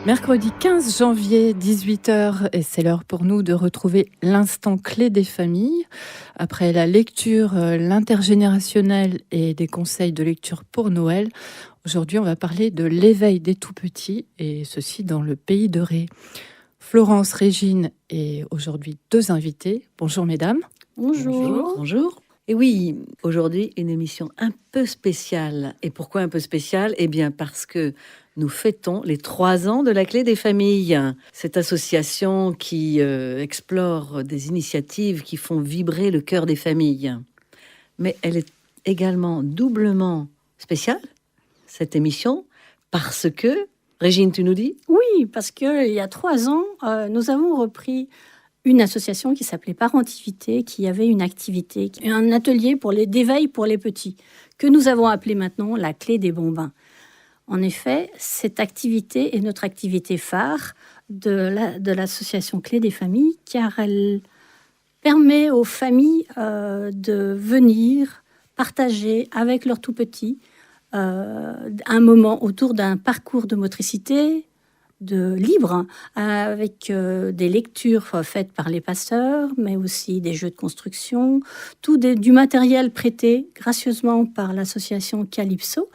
Mercredi 15 janvier, 18h, et c'est l'heure pour nous de retrouver l'instant clé des familles. Après la lecture, l'intergénérationnel et des conseils de lecture pour Noël, aujourd'hui on va parler de l'éveil des tout-petits, et ceci dans le pays de Ré. Florence, Régine et aujourd'hui deux invités. Bonjour mesdames. Bonjour. Bonjour. Et oui, aujourd'hui, une émission un peu spéciale. Et pourquoi un peu spéciale? Eh bien, parce que nous fêtons les 3 ans de la Clé des familles. Cette association qui explore des initiatives qui font vibrer le cœur des familles. Mais elle est également doublement spéciale, cette émission, parce que, Régine, tu nous dis? Oui, parce qu'il y a 3 ans, nous avons repris une association qui s'appelait Parentivité, qui avait une activité, un atelier d'éveil pour les petits, que nous avons appelé maintenant la Clé des Bambins. En effet, cette activité est notre activité phare de l'association Clé des familles, car elle permet aux familles de venir partager avec leurs tout-petits un moment autour d'un parcours de motricité, libre, avec des lectures faites par les pasteurs, mais aussi des jeux de construction, du matériel prêté gracieusement par l'association Calypso,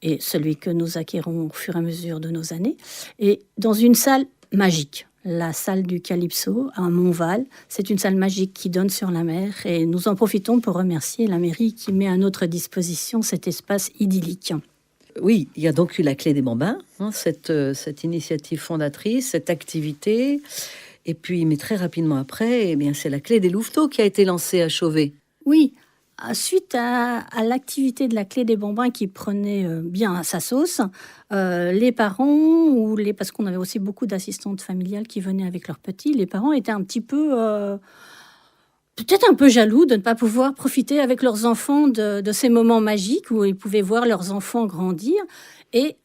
et celui que nous acquérons au fur et à mesure de nos années, et dans une salle magique. La salle du Calypso à Montval, c'est une salle magique qui donne sur la mer, et nous en profitons pour remercier la mairie qui met à notre disposition cet espace idyllique. Oui, il y a donc eu la Clé des Bambins, cette initiative fondatrice, cette activité. Et puis, mais très rapidement après, eh bien, c'est la Clé des Louveteaux qui a été lancée à Chauvet. Oui, suite à l'activité de la Clé des Bambins qui prenait bien à sa sauce, les parents, parce qu'on avait aussi beaucoup d'assistantes familiales qui venaient avec leurs petits, les parents étaient un petit peu... peut-être un peu jaloux de ne pas pouvoir profiter avec leurs enfants de ces moments magiques où ils pouvaient voir leurs enfants grandir. Et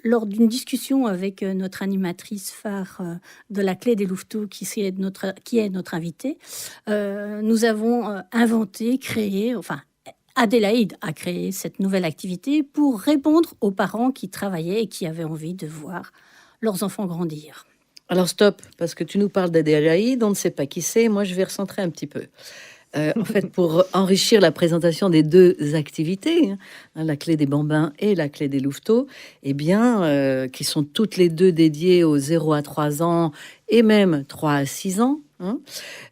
lors d'une discussion avec notre animatrice phare de la Clé des Louveteaux, qui est notre invitée, nous avons Adélaïde a créé cette nouvelle activité pour répondre aux parents qui travaillaient et qui avaient envie de voir leurs enfants grandir. Alors stop, parce que tu nous parles d'Adélaïde, on ne sait pas qui c'est. Moi, je vais recentrer un petit peu. En fait, pour enrichir la présentation des deux activités, la Clé des Bambins et la Clé des Louveteaux, eh bien, qui sont toutes les deux dédiées aux 0 à 3 ans et même 3 à 6 ans,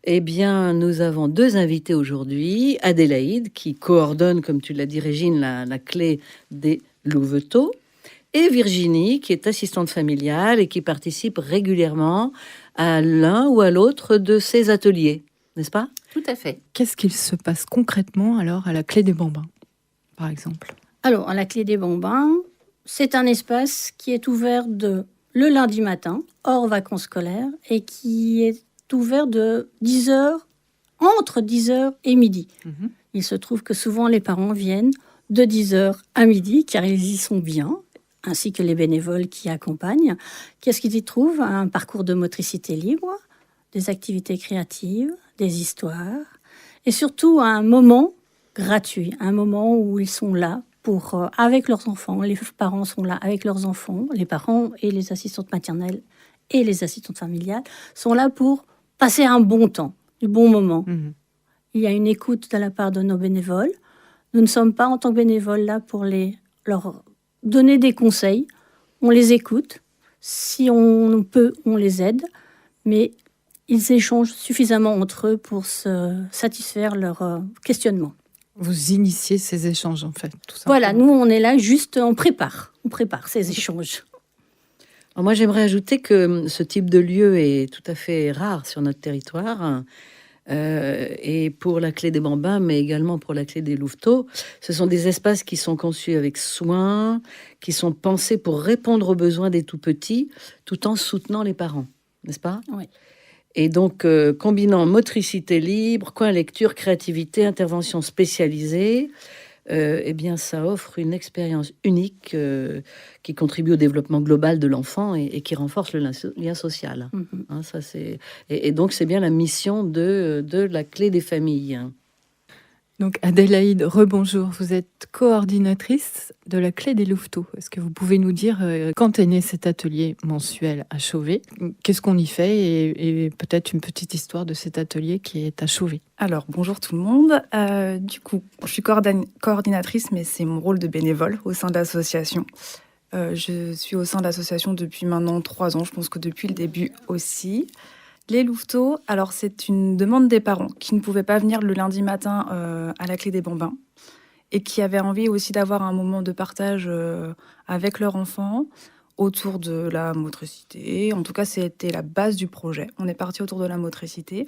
eh bien, nous avons deux invités aujourd'hui. Adélaïde, qui coordonne, comme tu l'as dit, Régine, la Clé des Louveteaux, et Virginie, qui est assistante familiale et qui participe régulièrement à l'un ou à l'autre de ces ateliers, n'est-ce pas? Tout à fait. Qu'est-ce qu'il se passe concrètement alors à la Clé des Bambins, par exemple? Alors, à la Clé des Bambins, c'est un espace qui est ouvert le lundi matin, hors vacances scolaires, et qui est ouvert entre 10h et midi. Il se trouve que souvent les parents viennent de 10h à midi, car ils y sont bien, ainsi que les bénévoles qui accompagnent. Qu'est-ce qu'ils y trouvent? Un parcours de motricité libre, des activités créatives, des histoires, et surtout un moment gratuit, un moment où ils sont là avec leurs enfants. Les parents sont là avec leurs enfants, les parents et les assistantes maternelles et les assistantes familiales sont là pour passer un bon temps, du bon moment. Il y a une écoute de la part de nos bénévoles. Nous ne sommes pas en tant que bénévoles là pour leur donner des conseils. On les écoute. Si on peut, on les aide. Mais ils échangent suffisamment entre eux pour se satisfaire leurs questionnements. Vous initiez ces échanges, en fait, tout simplement. Voilà, nous, on est là juste, on prépare ces échanges. Alors moi, j'aimerais ajouter que ce type de lieu est tout à fait rare sur notre territoire. Et pour la Clé des Bambins, mais également pour la Clé des Louveteaux, ce sont des espaces qui sont conçus avec soin, qui sont pensés pour répondre aux besoins des tout-petits, tout en soutenant les parents, n'est-ce pas? Oui. Et donc, combinant motricité libre, coin lecture, créativité, intervention spécialisée, eh bien, ça offre une expérience unique qui contribue au développement global de l'enfant et qui renforce le lien social. Ça, c'est... Et donc, c'est bien la mission de la Clé des familles. Donc Adélaïde, rebonjour. Vous êtes coordinatrice de la Clé des Louveteaux. Est-ce que vous pouvez nous dire quand est né cet atelier mensuel à Chauvet? Qu'est-ce qu'on y fait et peut-être une petite histoire de cet atelier qui est à Chauvet. Alors, bonjour tout le monde. Du coup, je suis coordinatrice, mais c'est mon rôle de bénévole au sein de l'association. Je suis au sein de l'association depuis maintenant 3 ans, je pense que depuis le début aussi. Les louveteaux, alors c'est une demande des parents qui ne pouvaient pas venir le lundi matin à la Clé des Bambins et qui avaient envie aussi d'avoir un moment de partage avec leur enfant autour de la motricité. En tout cas, c'était la base du projet. On est parti autour de la motricité.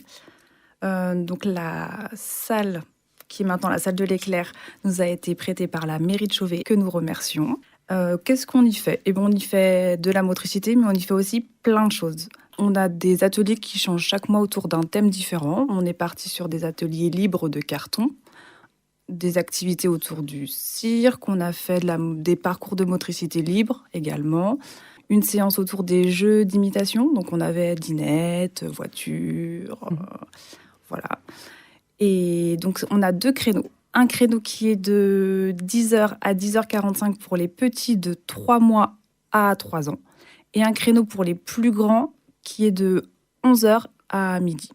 Donc la salle, qui est maintenant la salle de l'Éclair, nous a été prêtée par la mairie de Chauvet, que nous remercions. Qu'est-ce qu'on y fait? On y fait de la motricité, mais on y fait aussi plein de choses. On a des ateliers qui changent chaque mois autour d'un thème différent. On est parti sur des ateliers libres de carton, des activités autour du cirque. On a fait des parcours de motricité libre également. Une séance autour des jeux d'imitation. Donc on avait dinette, voiture, voilà. Et donc on a 2 créneaux. Un créneau qui est de 10h à 10h45 pour les petits de 3 mois à 3 ans. Et un créneau pour les plus grands qui est de 11h à midi.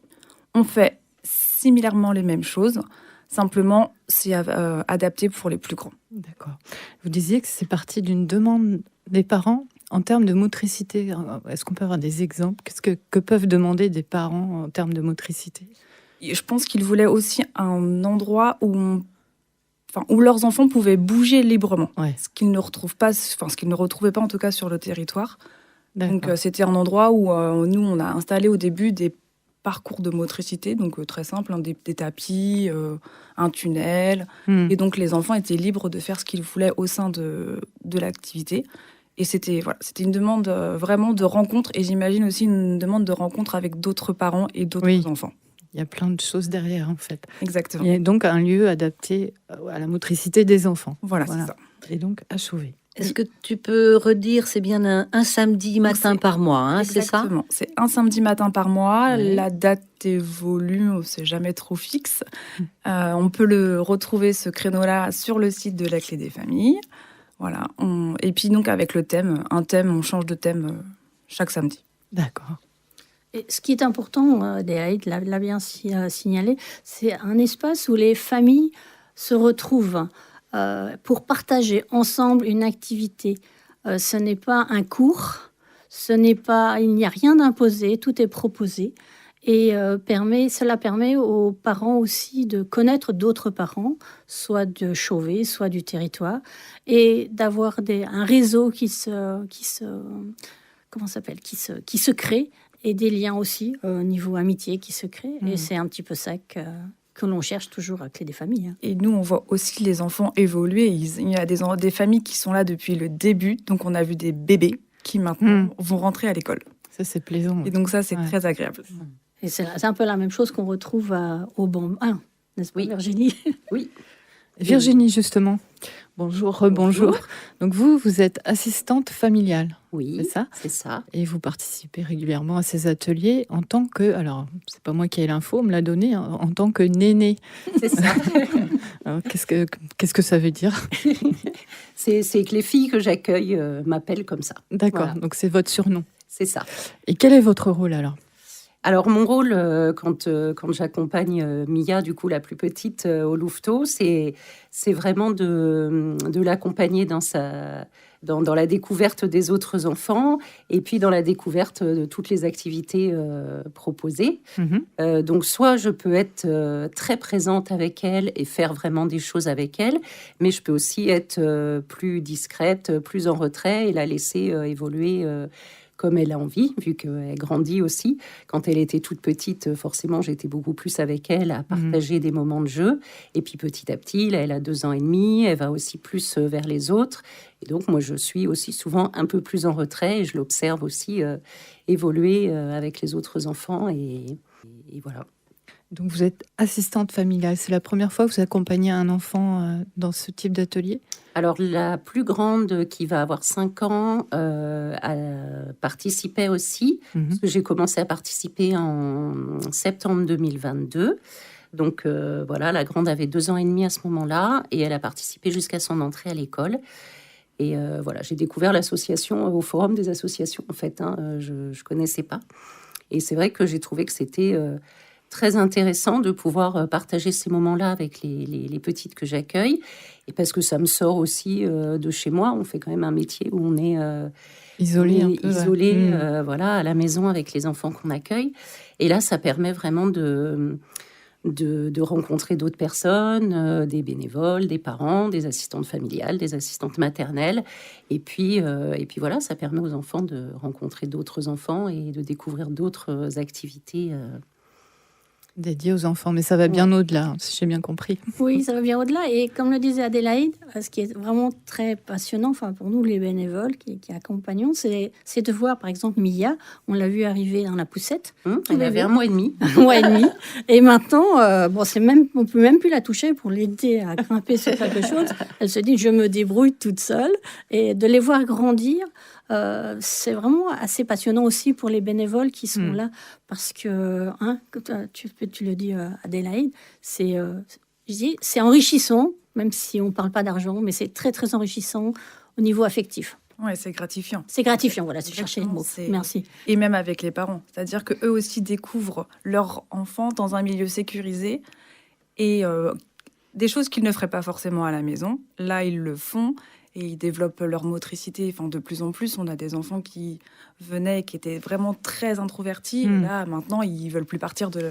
On fait similairement les mêmes choses, simplement c'est adapté pour les plus grands. D'accord. Vous disiez que c'est parti d'une demande des parents en termes de motricité. Est-ce qu'on peut avoir des exemples? Qu'est-ce que peuvent demander des parents en termes de motricité? Je pense qu'ils voulaient aussi un endroit où leurs enfants pouvaient bouger librement, ce qu'ils ne retrouvaient pas en tout cas sur le territoire. Donc c'était un endroit où nous on a installé au début des parcours de motricité, donc très simple, des tapis, un tunnel, et donc les enfants étaient libres de faire ce qu'ils voulaient au sein de l'activité. Et c'était une demande vraiment de rencontre, et j'imagine aussi une demande de rencontre avec d'autres parents et d'autres enfants. Il y a plein de choses derrière, en fait. Exactement. Il y a donc un lieu adapté à la motricité des enfants. Voilà. C'est ça. Et donc à Chauvet. Est-ce que tu peux redire, c'est bien un samedi matin par mois, hein, c'est ça? Exactement. C'est un samedi matin par mois. Oui. La date évolue, on ne sait jamais trop fixe. On peut le retrouver, ce créneau-là, sur le site de la Clé des Familles. Voilà. Et puis donc avec le thème, on change de thème chaque samedi. D'accord. Et ce qui est important, Adélaïde l'a bien signalé, c'est un espace où les familles se retrouvent pour partager ensemble une activité. Ce n'est pas un cours, il n'y a rien d'imposé, tout est proposé. Et cela permet aux parents aussi de connaître d'autres parents, soit de Chauvet, soit du territoire, et d'avoir un réseau qui se crée, et des liens aussi au niveau amitié qui se créent. Et c'est un petit peu ça que l'on cherche toujours à Clé des Familles. Hein. Et nous, on voit aussi les enfants évoluer. Il y a des familles qui sont là depuis le début. Donc, on a vu des bébés qui maintenant vont rentrer à l'école. Ça, c'est plaisant. Et donc, ça, c'est très agréable. Et c'est un peu la même chose qu'on retrouve au Bambin, n'est-ce pas, Virginie? Oui. Virginie, justement. Bonjour, rebonjour. Donc vous êtes assistante familiale. Oui, c'est ça? C'est ça. Et vous participez régulièrement à ces ateliers en tant que, alors c'est pas moi qui ai l'info, on me l'a donné, hein, en tant que néné. C'est ça. Alors, qu'est-ce que ça veut dire? C'est que les filles que j'accueille m'appellent comme ça. D'accord, Voilà. donc c'est votre surnom. C'est ça. Et quel est votre rôle alors? Alors, mon rôle, quand j'accompagne Mia, du coup, la plus petite, au louveteau, c'est vraiment de l'accompagner dans la découverte des autres enfants et puis dans la découverte de toutes les activités proposées. Donc, soit je peux être très présente avec elle et faire vraiment des choses avec elle, mais je peux aussi être plus discrète, plus en retrait et la laisser évoluer comme elle a envie, vu qu'elle grandit aussi. Quand elle était toute petite, forcément, j'étais beaucoup plus avec elle à partager des moments de jeu. Et puis petit à petit, là, elle a 2 ans et demi, elle va aussi plus vers les autres. Et donc, moi, je suis aussi souvent un peu plus en retrait et je l'observe aussi évoluer avec les autres enfants. Et voilà. Donc, vous êtes assistante familiale. C'est la première fois que vous accompagnez un enfant dans ce type d'atelier? Alors, la plus grande, qui va avoir 5 ans, participait aussi. Parce que j'ai commencé à participer en septembre 2022. Donc voilà, la grande avait 2 ans et demi à ce moment-là et elle a participé jusqu'à son entrée à l'école. Et voilà, j'ai découvert l'association au forum des associations, en fait. Je ne connaissais pas. Et c'est vrai que j'ai trouvé que c'était très intéressant de pouvoir partager ces moments-là avec les petites que j'accueille. Et parce que ça me sort aussi de chez moi. On fait quand même un métier où on est Isolé un peu. isolé, Ouais. voilà, à la maison avec les enfants qu'on accueille. Et là, ça permet vraiment de rencontrer d'autres personnes, des bénévoles, des parents, des assistantes familiales, des assistantes maternelles. Et puis voilà, ça permet aux enfants de rencontrer d'autres enfants et de découvrir d'autres activités. Dédié aux enfants, mais ça va bien au-delà, si j'ai bien compris. Oui, ça va bien au-delà. Et comme le disait Adélaïde, ce qui est vraiment très passionnant, enfin pour nous les bénévoles qui accompagnons, c'est de voir par exemple Mia, on l'a vu arriver dans la poussette. Elle avait 1 mois et demi. 1 mois et demi. Et maintenant, bon, on peut même plus la toucher pour l'aider à grimper sur quelque chose. Elle se dit, je me débrouille toute seule. Et de les voir grandir, c'est vraiment assez passionnant aussi pour les bénévoles qui sont là. Parce que, tu le dis, Adélaïde, c'est enrichissant, même si on ne parle pas d'argent, mais c'est très, très enrichissant au niveau affectif. Ouais, c'est gratifiant. C'est gratifiant, voilà, je cherchais le mot. Merci. Et même avec les parents. C'est-à-dire qu'eux aussi découvrent leur enfant dans un milieu sécurisé et des choses qu'ils ne feraient pas forcément à la maison. Là, ils le font et ils développent leur motricité. Enfin, de plus en plus, on a des enfants qui venaient et qui étaient vraiment très introvertis. Et là, maintenant, ils veulent plus partir de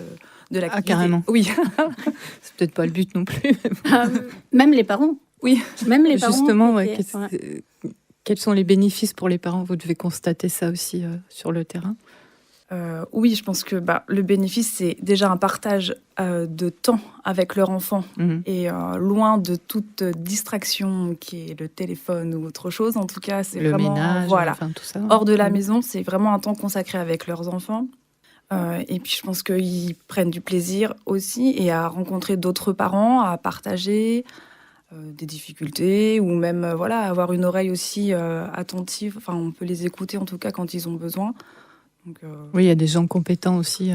l'activité. Ah, carrément. Oui. C'est peut-être pas le but non plus. Même les parents. Oui. Même les parents. Justement, étaient- quels sont les bénéfices pour les parents? Vous devez constater ça aussi sur le terrain. Oui, je pense que le bénéfice, c'est déjà un partage de temps avec leur enfant et loin de toute distraction qui est le téléphone ou autre chose. En tout cas, c'est Le vraiment ménage, voilà. enfin, tout ça. Hors de la maison, c'est vraiment un temps consacré avec leurs enfants. Et puis, je pense qu'ils prennent du plaisir aussi et à rencontrer d'autres parents, à partager des difficultés ou même avoir une oreille aussi attentive. Enfin, on peut les écouter en tout cas quand ils ont besoin. Donc, oui, il y a des gens compétents aussi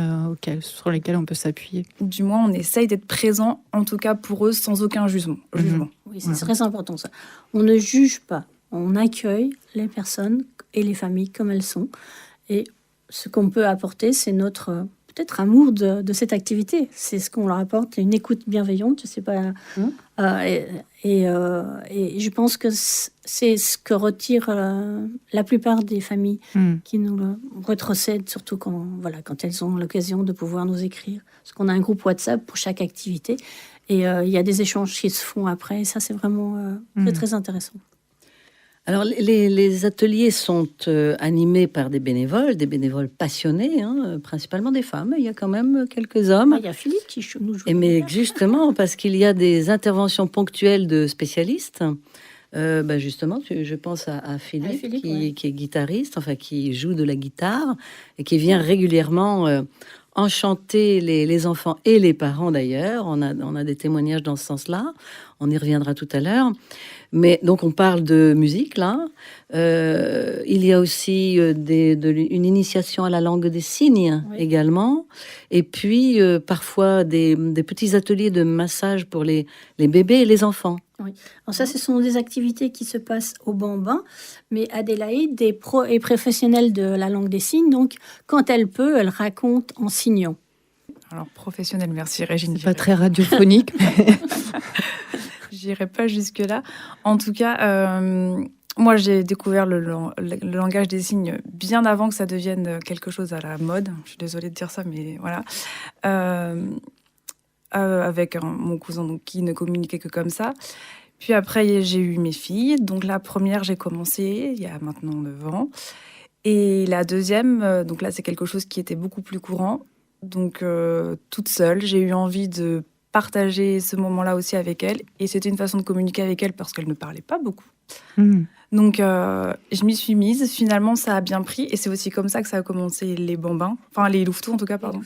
sur lesquels on peut s'appuyer. du moins, on essaye d'être présent, en tout cas pour eux, sans aucun jugement. Oui, c'est très important ça. On ne juge pas, on accueille les personnes et les familles comme elles sont. Et ce qu'on peut apporter, c'est notre peut-être amour de cette activité. C'est ce qu'on leur apporte, une écoute bienveillante, je sais pas. Et je pense que c'est ce que retirent la plupart des familles qui nous le retrocèdent, surtout quand elles ont l'occasion de pouvoir nous écrire. Parce qu'on a un groupe WhatsApp pour chaque activité. Et il y a des échanges qui se font après. Et ça, c'est vraiment très, très intéressant. Alors, les ateliers sont animés par des bénévoles passionnés, principalement des femmes. Il y a quand même quelques hommes. Il y a Philippe qui nous joue. Mais justement, parce qu'il y a des interventions ponctuelles de spécialistes. Justement, je pense à Philippe, qui est guitariste, enfin qui joue de la guitare et qui vient régulièrement enchanter les enfants et les parents d'ailleurs. On a des témoignages dans ce sens-là. On y reviendra tout à l'heure. Mais donc on parle de musique là. Il y a aussi une initiation à la langue des signes également. Et puis parfois des petits ateliers de massage pour les bébés et les enfants. Oui. Alors ça, ce sont des activités qui se passent au Bambin, mais Adélaïde est professionnelle de la langue des signes, donc quand elle peut, elle raconte en signant. Alors, professionnelle, merci Régine. C'est pas très radiophonique, mais... J'irai pas jusque-là. En tout cas, moi, j'ai découvert le langage des signes bien avant que ça devienne quelque chose à la mode. Je suis désolée de dire ça, mais voilà. Avec mon cousin donc, qui ne communiquait que comme ça. Puis après, j'ai eu mes filles. Donc la première, j'ai commencé il y a maintenant 9 ans. Et la deuxième, donc là, c'est quelque chose qui était beaucoup plus courant. Donc toute seule, j'ai eu envie de partager ce moment-là aussi avec elle. Et c'était une façon de communiquer avec elle parce qu'elle ne parlait pas beaucoup. Donc, je m'y suis mise. Finalement, ça a bien pris. Et c'est aussi comme ça que ça a commencé les bambins. Enfin, les louveteaux, en tout cas, pardon.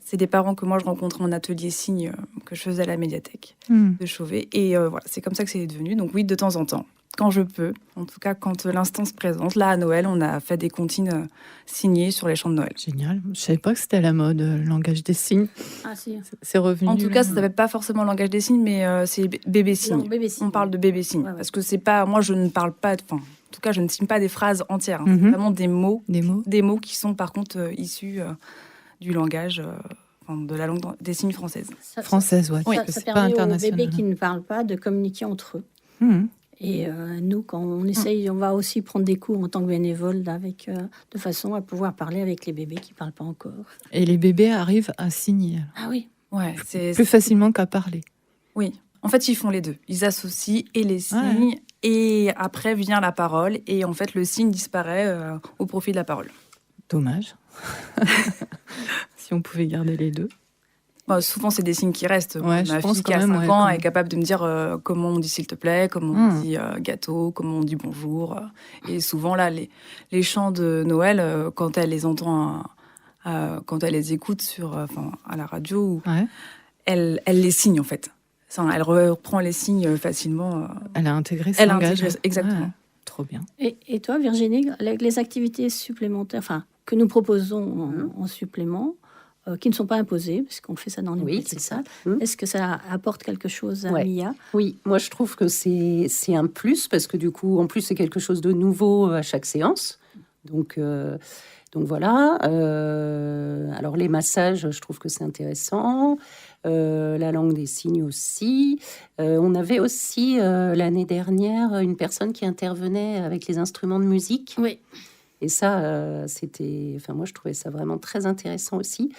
C'est des parents que moi, je rencontrais en atelier signes que je faisais à la médiathèque de Chauvet. Et voilà, c'est comme ça que c'est devenu. Donc oui, de temps en temps. quand je peux. En tout cas, quand l'instant se présente. Là, à Noël, on a fait des comptines signées sur les chants de Noël. Génial. Je savais pas que c'était à la mode, le langage des signes. Ah si. C'est revenu. En tout cas, ça ne s'appelle pas forcément langage des signes, mais c'est bébé Non, signe. bébé signe. On parle de bébé signe. Ouais, ouais. Parce que c'est pas... Moi, je ne parle pas... Enfin, en tout cas, je ne signe pas des phrases entières. C'est Mhm. vraiment des mots. Des mots. Qui sont, par contre, issus du langage... de la langue des signes française. Française, ouais. Ça, parce que ça c'est pas permet aux international. bébés qui ne parlent pas de communiquer entre eux. Mhm. Et nous, quand on essaye, on va aussi prendre des cours en tant que bénévole de façon à pouvoir parler avec les bébés qui ne parlent pas encore. Et les bébés arrivent à signer Ah oui. Ouais, c'est plus facilement qu'à parler. Oui. En fait, ils font les deux. Ils associent et les signes, et après vient la parole. Et en fait, le signe disparaît au profit de la parole. Dommage. Si on pouvait garder les deux. Bon, souvent, c'est des signes qui restent. Ouais, je Ma pense fille quand qui a même, 5 ouais, ans quand est même. capable de me dire comment on dit s'il te plaît, comment on dit gâteau, comment on dit bonjour. Et souvent, là, les chants de Noël, quand elle les entend, quand elle les écoute à la radio, Ouais. elle les signe, en fait. Elle reprend les signes facilement. Elle a intégré ce Elle a langage. intégré, exactement. Ouais. Trop bien. Et toi, Virginie, les activités supplémentaires, que nous proposons en supplément, qui ne sont pas imposées, parce qu'on fait ça dans les Oui, petites c'est ça. salles, est-ce que ça apporte quelque chose à Ouais. Mia? Oui, moi je trouve que c'est un plus parce que du coup, en plus, c'est quelque chose de nouveau à chaque séance. Donc voilà. Alors les massages, je trouve que c'est intéressant. La langue des signes aussi. On avait aussi l'année dernière une personne qui intervenait avec les instruments de musique. Oui. Et ça, moi, je trouvais ça vraiment très intéressant aussi.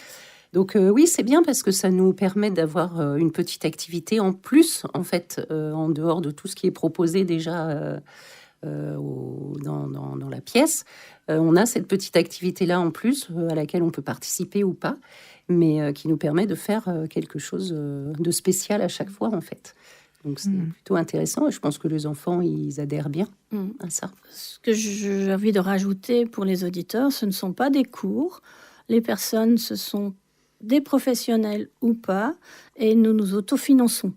Donc oui, c'est bien parce que ça nous permet d'avoir une petite activité en plus, en fait, en dehors de tout ce qui est proposé déjà dans la pièce. On a cette petite activité-là en plus, à laquelle on peut participer ou pas, mais qui nous permet de faire quelque chose de spécial à chaque fois, en fait. Donc c'est plutôt intéressant et je pense que les enfants, ils adhèrent bien à ça. Ce que j'ai envie de rajouter pour les auditeurs, ce ne sont pas des cours. Les personnes, ce sont des professionnels ou pas, et nous nous autofinançons.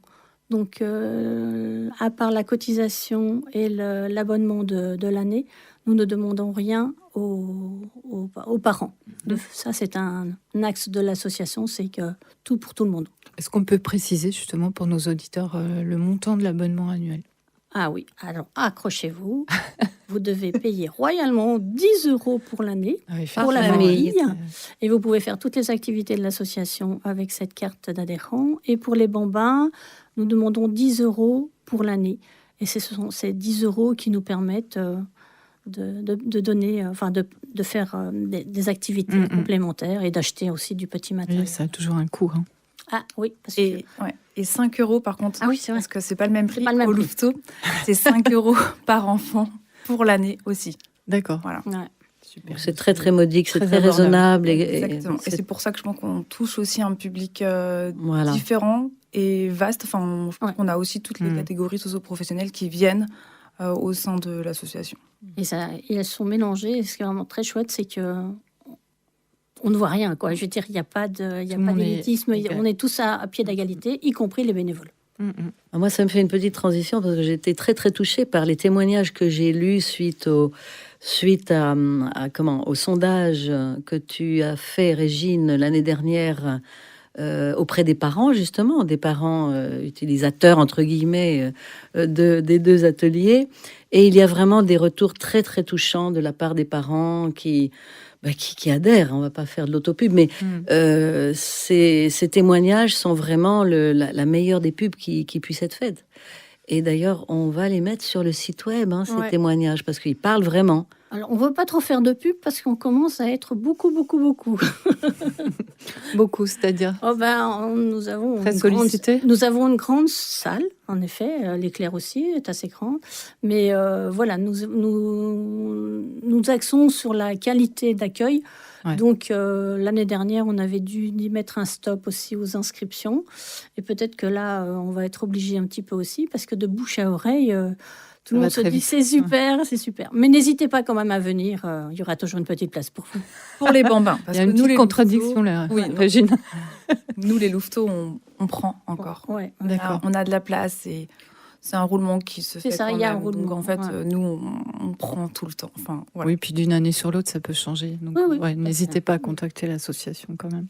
Donc, à part la cotisation et l'abonnement de l'année, nous ne demandons rien aux parents. Ça, c'est un axe de l'association, c'est que tout pour tout le monde. Est-ce qu'on peut préciser justement pour nos auditeurs le montant de l'abonnement annuel? Ah oui, alors accrochez-vous. Vous devez payer royalement 10 € pour l'année, pour la famille. Et vous pouvez faire toutes les activités de l'association avec cette carte d'adhérent. Et pour les bambins, nous demandons 10 € pour l'année. Et ce sont ces 10 € qui nous permettent de donner, de faire des activités complémentaires et d'acheter aussi du petit matériel. Oui, ça a toujours un coût. Hein. Ah oui, parce Et 5 € par contre, Ah oui, c'est vrai. parce que c'est pas le même prix pas le même au prix. Louveteau, c'est 5 € par enfant pour l'année aussi. D'accord. Voilà. Ouais. Super. C'est très très modique, c'est Très très abordable. raisonnable. Exactement. Et c'est- c'est pour ça que je pense qu'on touche aussi un public Voilà. différent et vaste. Enfin, je pense Ouais. qu'on a aussi toutes les catégories socio-professionnelles qui viennent au sein de l'association. Et elles sont mélangées. Et ce qui est vraiment très chouette, c'est que on ne voit rien, quoi. Je veux dire, il n'y a pas le monde est d'élitisme. égal. On est tous à pied d'égalité, y compris les bénévoles. Moi, ça me fait une petite transition parce que j'ai été très très touchée par les témoignages que j'ai lus suite au sondage que tu as fait, Régine, l'année dernière auprès des parents, justement, des parents utilisateurs, entre guillemets, des deux ateliers. Et il y a vraiment des retours très très touchants de la part des parents qui adhèrent. On va pas faire de l'autopub, mais ces témoignages sont vraiment la meilleure des pubs qui puissent être faites. Et d'ailleurs, on va les mettre sur le site web, ces Ouais. témoignages, parce qu'ils parlent vraiment. Alors, on ne veut pas trop faire de pub parce qu'on commence à être beaucoup. Beaucoup, c'est-à-dire Nous avons très sollicité. Nous avons une grande salle, en effet. L'éclair aussi est assez grande. Mais voilà, nous axons sur la qualité d'accueil. Ouais. Donc, l'année dernière, on avait dû y mettre un stop aussi aux inscriptions. Et peut-être que là, on va être obligé un petit peu aussi, parce que de bouche à oreille, tout le va monde se très dit vite. c'est super, c'est super. Mais n'hésitez pas quand même à venir. Il y aura toujours une petite place pour vous. Pour les bambins. Il Parce y a que une nous, petite les contradiction là, Oui, Régine. Nous, les Louveteaux, on prend encore. Ouais. D'accord. On a de la place et c'est un roulement qui se fait C'est ça, quand il y a un même. Donc, roulement, en fait, ouais. nous, on prend tout le temps. Enfin, voilà. Oui, puis d'une année sur l'autre, ça peut changer. Donc, Oui, oui, ouais, tout à n'hésitez fait. pas à contacter l'association quand même.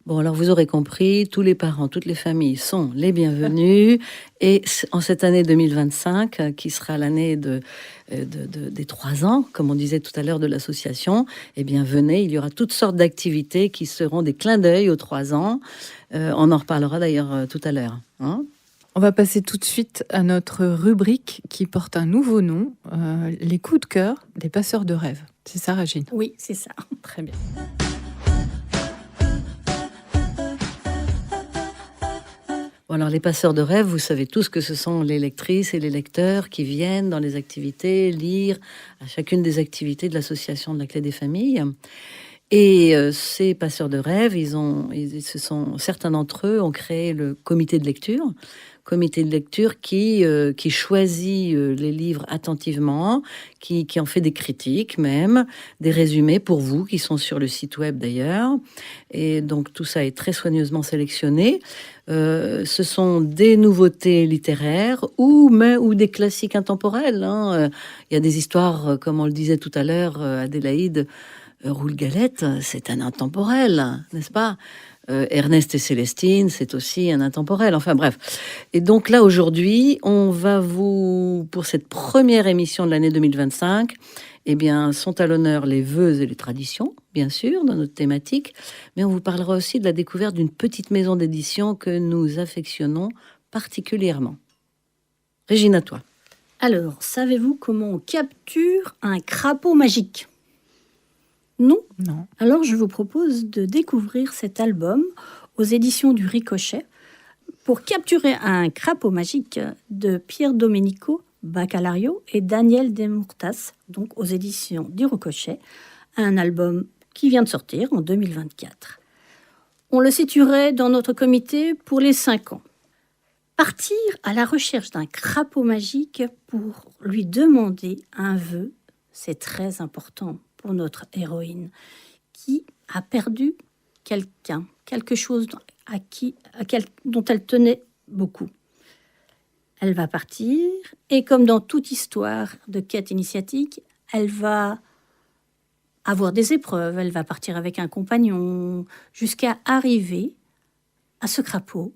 Bon, alors vous aurez compris, tous les parents, toutes les familles sont les bienvenus. Et en cette année 2025, qui sera l'année des 3 ans, comme on disait tout à l'heure, de l'association, eh bien venez, il y aura toutes sortes d'activités qui seront des clins d'œil aux 3 ans. On en reparlera d'ailleurs tout à l'heure. Hein. On va passer tout de suite à notre rubrique qui porte un nouveau nom, les coups de cœur des passeurs de rêves. C'est ça, Régine? Oui, c'est ça. Très bien. Bon, alors les passeurs de rêves, vous savez tous que ce sont les lectrices et les lecteurs qui viennent dans les activités lire à chacune des activités de l'association de la Clé des Familles. Et ces passeurs de rêves, certains d'entre eux ont créé le comité de lecture qui choisit les livres attentivement, qui en fait des critiques même, des résumés pour vous qui sont sur le site web d'ailleurs. Et donc tout ça est très soigneusement sélectionné. Ce sont des nouveautés littéraires ou des classiques intemporels. Hein. Il y a des histoires, comme on le disait tout à l'heure, Adélaïde, Roule Galette, c'est un intemporel, n'est-ce pas? Ernest et Célestine, c'est aussi un intemporel. Enfin bref. Et donc là, aujourd'hui, pour cette première émission de l'année 2025, eh bien, sont à l'honneur les vœux et les traditions, bien sûr, dans notre thématique. Mais on vous parlera aussi de la découverte d'une petite maison d'édition que nous affectionnons particulièrement. Régine, à toi. Alors, savez-vous comment on capture un crapaud magique? Non? Non. Alors, je vous propose de découvrir cet album aux éditions du Ricochet pour capturer un crapaud magique de Pier Domenico Baccalario et Daniel Demurtas, donc aux éditions du Ricochet, un album qui vient de sortir en 2024. On le situerait dans notre comité pour les 5 ans. Partir à la recherche d'un crapaud magique pour lui demander un vœu, c'est très important pour notre héroïne, qui a perdu quelqu'un, quelque chose dont elle tenait beaucoup. Elle va partir, et comme dans toute histoire de quête initiatique, elle va avoir des épreuves, elle va partir avec un compagnon, jusqu'à arriver à ce crapaud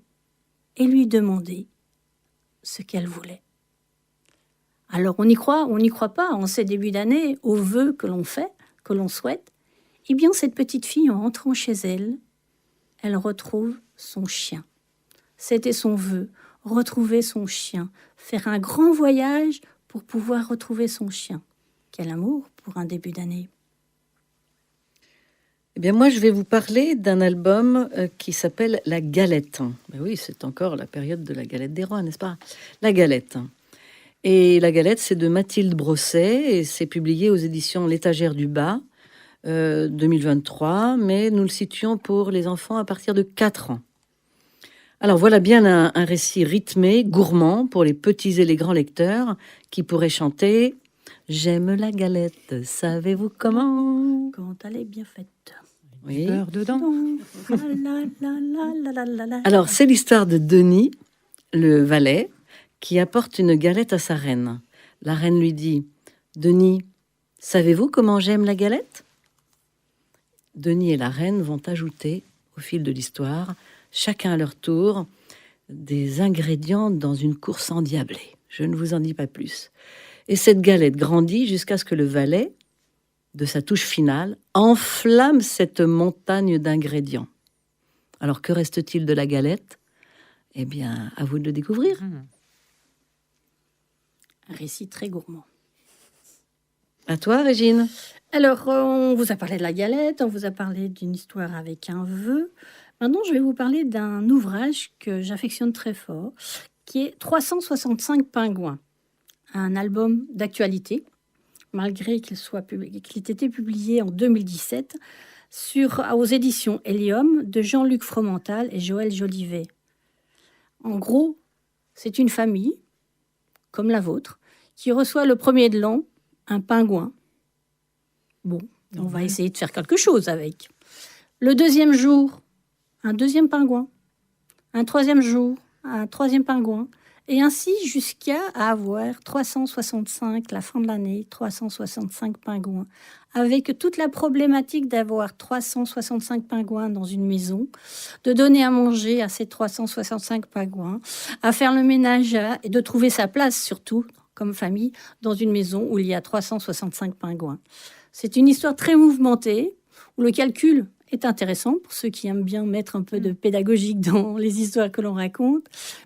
et lui demander ce qu'elle voulait. Alors on y croit pas en ces débuts d'année aux vœux que l'on fait, que l'on souhaite. Eh bien cette petite fille, en entrant chez elle, elle retrouve son chien. C'était son vœu, retrouver son chien, faire un grand voyage pour pouvoir retrouver son chien. Quel amour pour un début d'année. Eh bien, moi, je vais vous parler d'un album qui s'appelle La Galette. Ben oui, c'est encore la période de la galette des rois, n'est-ce pas? La Galette. Et La Galette, c'est de Mathilde Brosset et c'est publié aux éditions L'Étagère du Bas, 2023, mais nous le situons pour les enfants à partir de 4 ans. Alors voilà bien un récit rythmé, gourmand pour les petits et les grands lecteurs qui pourraient chanter « J'aime la galette, savez-vous comment ?» Quand elle est bien faite. Oui. Beurre dedans. Alors, c'est l'histoire de Denis, le valet, qui apporte une galette à sa reine. La reine lui dit « Denis, savez-vous comment j'aime la galette ?» Denis et la reine vont ajouter, au fil de l'histoire, chacun à leur tour, des ingrédients dans une course endiablée. Je ne vous en dis pas plus. Et cette galette grandit jusqu'à ce que le valet, de sa touche finale, enflamme cette montagne d'ingrédients. Alors, que reste-t-il de la galette? Eh bien, à vous de le découvrir. Un récit très gourmand. À toi, Régine. Alors, on vous a parlé de la galette, on vous a parlé d'une histoire avec un vœu. Maintenant, je vais vous parler d'un ouvrage que j'affectionne très fort, qui est 365 pingouins, un album d'actualité, malgré qu'il ait été publié en 2017 aux éditions Hélium de Jean-Luc Fromental et Joël Jolivet. En gros, c'est une famille, comme la vôtre, qui reçoit le premier de l'an un pingouin. Bon, on va essayer de faire quelque chose avec. Le deuxième jour, un deuxième pingouin. Un troisième jour, un troisième pingouin. Et ainsi jusqu'à avoir 365, la fin de l'année, 365 pingouins. Avec toute la problématique d'avoir 365 pingouins dans une maison, de donner à manger à ces 365 pingouins, à faire le ménage et de trouver sa place surtout, comme famille, dans une maison où il y a 365 pingouins. C'est une histoire très mouvementée, où le calcul est intéressant pour ceux qui aiment bien mettre un peu de pédagogique dans les histoires que l'on raconte.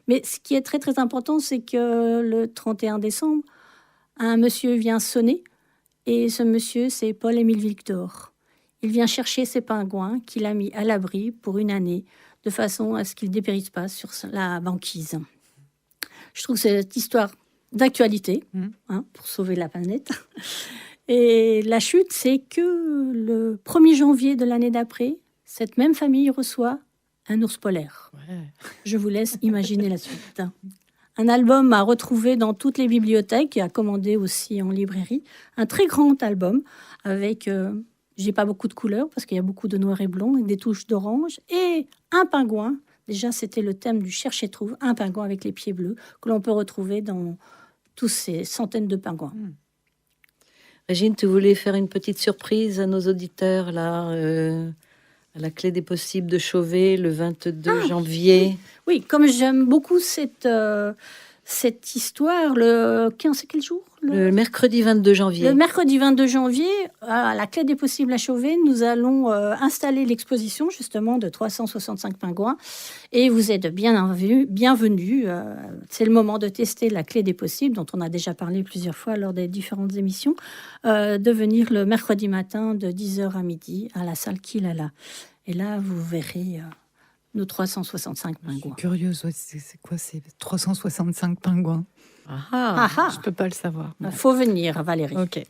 Mais ce qui est très très important, c'est que le 31 décembre, un monsieur vient sonner, et ce monsieur, c'est Paul-Émile Victor. Il vient chercher ses pingouins qu'il a mis à l'abri pour une année, de façon à ce qu'ils ne dépérissent pas sur la banquise. Je trouve cette histoire d'actualité, pour sauver la planète. Et la chute, c'est que le 1er janvier de l'année d'après, cette même famille reçoit un ours polaire. Ouais. Je vous laisse imaginer la suite. Un album à retrouver dans toutes les bibliothèques et à commander aussi en librairie. Un très grand album avec, j'ai pas beaucoup de couleurs parce qu'il y a beaucoup de noir et blanc et des touches d'orange. Et un pingouin, déjà c'était le thème du Cherche et Trouve, un pingouin avec les pieds bleus que l'on peut retrouver dans tous ces centaines de pingouins. Régine, tu voulais faire une petite surprise à nos auditeurs, là, à la clé des possibles de Chauvet, le 22 janvier. Oui, comme j'aime beaucoup cette histoire, c'est quel jour Le mercredi 22 janvier. Le mercredi 22 janvier, à la clé des possibles à Chauvet, nous allons installer l'exposition justement de 365 pingouins. Et vous êtes bienvenus. C'est le moment de tester la clé des possibles, dont on a déjà parlé plusieurs fois lors des différentes émissions, de venir le mercredi matin de 10h à midi à la salle Kilala. Et là, vous verrez nos 365 Je suis pingouins. curieuse, ouais, c'est quoi ces 365 pingouins? Ah ah, Je peux pas le savoir. faut venir, Valérie. Ok.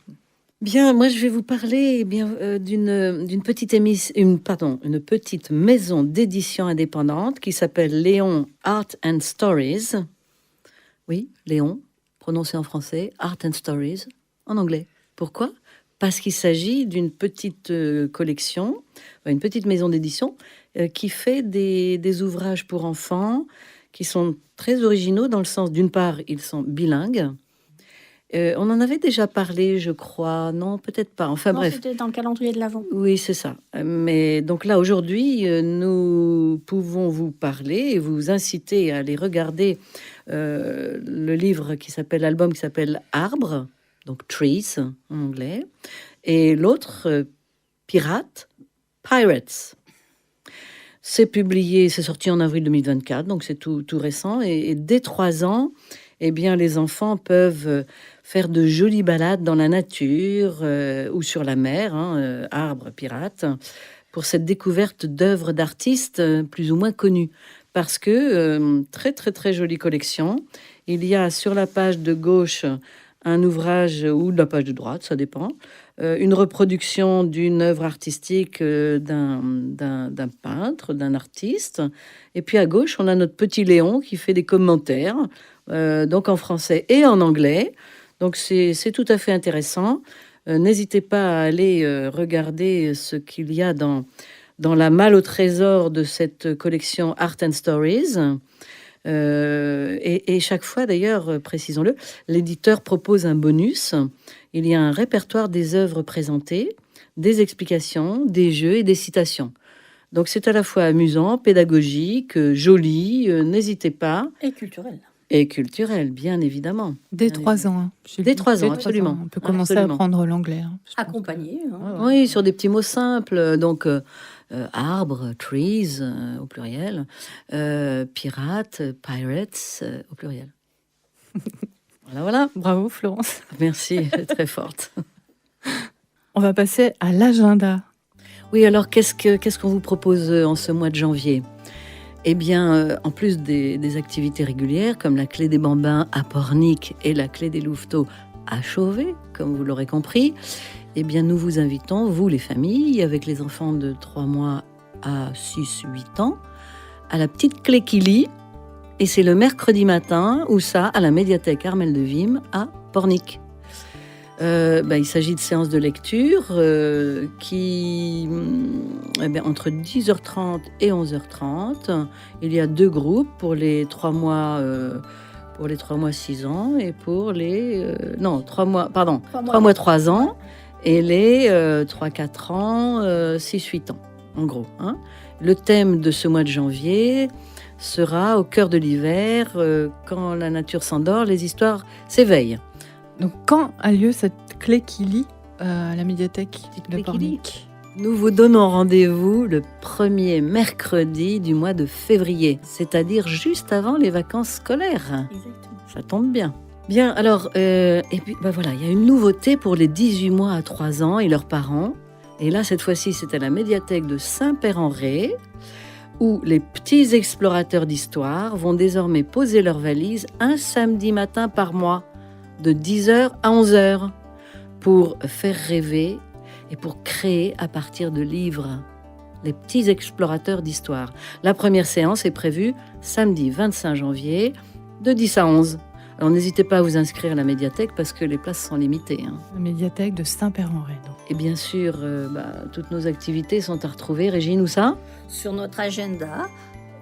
Bien, moi je vais vous parler d'une petite une petite maison d'édition indépendante qui s'appelle Léon Art and Stories. Oui, Léon, prononcé en français, Art and Stories en anglais. Pourquoi? Parce qu'il s'agit d'une petite collection, une petite maison d'édition qui fait des ouvrages pour enfants qui sont très originaux dans le sens, d'une part, ils sont bilingues. On en avait déjà parlé, je crois. Non, peut-être pas. Enfin, Non, bref. c'était dans le calendrier de l'Avent. Oui, c'est ça. Mais donc là, aujourd'hui, nous pouvons vous parler et vous inciter à aller regarder le livre l'album qui s'appelle Arbre, donc Trees en anglais, et l'autre, Pirates. C'est sorti en avril 2024, donc c'est tout récent. Et dès 3 ans, eh bien, les enfants peuvent faire de jolies balades dans la nature ou sur la mer, Arbre, Pirates, pour cette découverte d'œuvres d'artistes plus ou moins connus. Parce que, très, très, très jolie collection. Il y a sur la page de gauche un ouvrage, ou de la page de droite, ça dépend, une reproduction d'une œuvre artistique d'un peintre, d'un artiste. Et puis à gauche, on a notre petit Léon qui fait des commentaires, donc en français et en anglais. Donc c'est tout à fait intéressant. N'hésitez pas à aller regarder ce qu'il y a dans la malle au trésor de cette collection Art and Stories. Et chaque fois, d'ailleurs, précisons-le, l'éditeur propose un bonus. Il y a un répertoire des œuvres présentées, des explications, des jeux et des citations. Donc c'est à la fois amusant, pédagogique, joli, n'hésitez pas. Et culturel. Et culturel, bien évidemment. Dès 3 ans. Dès 3 ans, absolument. On peut commencer Absolument. à apprendre l'anglais. Accompagné. Oui, sur des petits mots simples. Donc, arbre, trees, au pluriel. Pirates, pirates, au pluriel. Voilà. Bravo, Florence. Merci, très forte. On va passer à l'agenda. Oui, alors qu'est-ce qu'on vous propose en ce mois de janvier? Eh bien, en plus des activités régulières, comme la clé des bambins à Pornic et la clé des louveteaux à Chauvet, comme vous l'aurez compris, eh bien, nous vous invitons, vous les familles, avec les enfants de 3 mois à 6-8 ans, à la petite clé qui lit. Et c'est le mercredi matin, ou ça, à la médiathèque Armelle de Vim, à Pornic. Il s'agit de séances de lecture qui, entre 10h30 et 11h30. Il y a 2 groupes pour les 3 mois pour les 3 mois 6 ans et pour les... non, 3 mois, pardon, 3 3 mois 3 ans et les 3-4 ans, 6-8 ans, en gros. Hein. Le thème de ce mois de janvier sera au cœur de l'hiver, quand la nature s'endort, les histoires s'éveillent. Donc, quand a lieu cette clé qui lit à la médiathèque Petite de clé qui lit. Pornic? Nous vous donnons rendez-vous le premier mercredi du mois de février, c'est-à-dire juste avant les vacances scolaires. Exactement. Ça tombe bien. Bien, alors, et puis voilà, il y a une nouveauté pour les 18 mois à 3 ans et leurs parents. Et là, cette fois-ci, c'est à la médiathèque de Saint-Père-en-Retz, où les petits explorateurs d'histoire vont désormais poser leurs valises un samedi matin par mois, de 10h à 11h, pour faire rêver et pour créer à partir de livres. Les petits explorateurs d'histoire. La première séance est prévue samedi 25 janvier, de 10 à 11. Alors n'hésitez pas à vous inscrire à la médiathèque parce que les places sont limitées. Hein. La médiathèque de Saint-Père-en-Retz. donc. Et bien sûr, toutes nos activités sont à retrouver. Régine, où ça? Sur notre agenda,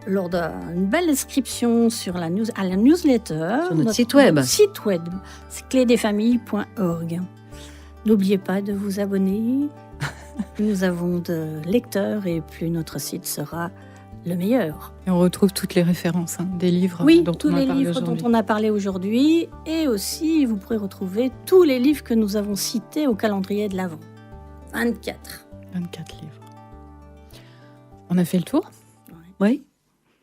lors d'une belle inscription sur à la newsletter. Sur notre site web. Notre site web, c'est clédesfamilles.org. N'oubliez pas de vous abonner. Plus nous avons de lecteurs et plus notre site sera le meilleur. Et on retrouve toutes les références des livres Oui, dont tous on a les parlé livres dont aujourd'hui. on a parlé aujourd'hui. Et aussi, vous pourrez retrouver tous les livres que nous avons cités au calendrier de l'Avent. 24. 24 livres. On a fait le tour? Oui.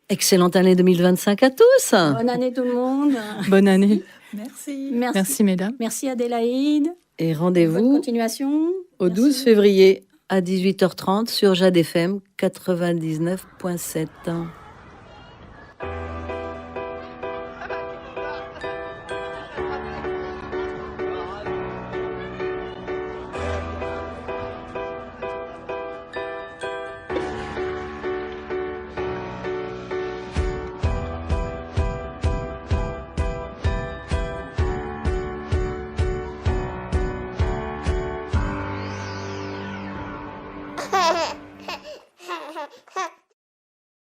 Excellente année 2025 à tous. Bonne année tout le monde. Bonne année. Merci. Merci mesdames. Merci Adélaïde. Et Bonne rendez-vous continuation. au Merci. 12 février à 18h30 sur Jade FM 99.7.